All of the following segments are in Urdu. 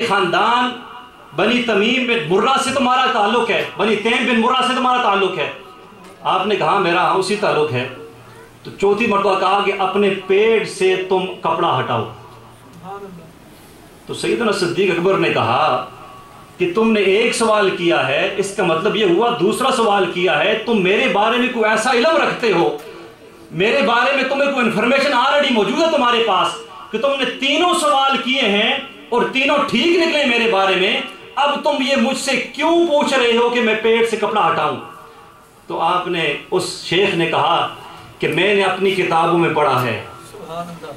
خاندان بنی تمیم بن مرہ سے تمہارا تعلق ہے، بنی تیم بن مرہ سے تمہارا تعلق ہے؟ آپ نے کہا میرا اسی تعلق ہے۔ تو چوتھی مرتبہ کہا کہ اپنے پیٹ سے تم کپڑا ہٹاؤ۔ تو سیدنا صدیق اکبر نے کہا کہ تم نے ایک سوال کیا ہے، اس کا مطلب یہ ہوا دوسرا سوال کیا ہے، تم میرے بارے میں کوئی ایسا علم رکھتے ہو، میرے بارے میں تمہیں کوئی انفارمیشن آلریڈی موجود ہے تمہارے پاس کہ تم نے تینوں سوال کیے ہیں اور تینوں ٹھیک نکلے میرے بارے میں، اب تم یہ مجھ سے کیوں پوچھ رہے ہو کہ میں پیٹ سے کپڑا ہٹاؤں؟ تو آپ نے اس شیخ نے کہا کہ میں نے اپنی کتابوں میں پڑھا ہے،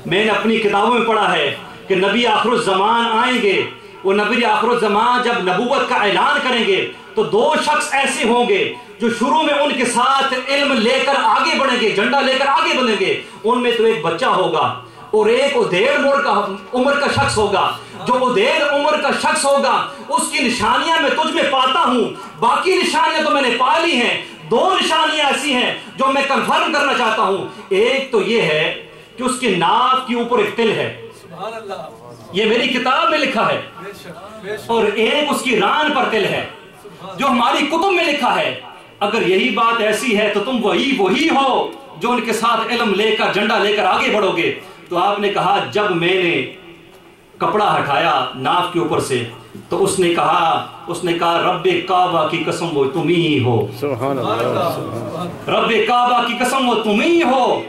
میں نے اپنی کتابوں میں پڑھا ہے کہ نبی آخر الزمان آئیں گے، وہ نبی آخر الزمان جب نبوت کا اعلان کریں گے تو دو شخص ایسے ہوں گے جو شروع میں ان کے ساتھ علم لے کر آگے بڑھیں گے، جھنڈا لے کر آگے بڑھیں گے۔ ان میں تو ایک بچہ ہوگا اور ایک ادھیڑ عمر کا شخص ہوگا۔ جو ادھیڑ عمر کا شخص ہوگا اس کی نشانیاں میں تجھ میں پاتا ہوں، باقی نشانیاں تو میں نے پا لی ہیں۔ دو نشانیاں ایسی ہیں جو میں کنفرم کرنا چاہتا ہوں، ایک تو یہ ہے کہ اس کے ناف کے اوپر ایک تل ہے، یہ میری کتاب میں لکھا ہے، اور ایک اس کی ران پر تل ہے جو ہماری کتب میں لکھا ہے۔ اگر یہی بات ایسی ہے تو تم وہی ہو جو ان کے ساتھ علم لے کر جھنڈا لے کر آگے بڑھو گے۔ تو آپ نے کہا جب میں نے کپڑا ہٹایا ناف کے اوپر سے تو اس نے کہا رب کعبہ کی قسم وہ تم ہی ہو، سبحان اللہ، رب کعبہ کی قسم وہ تم ہی ہو۔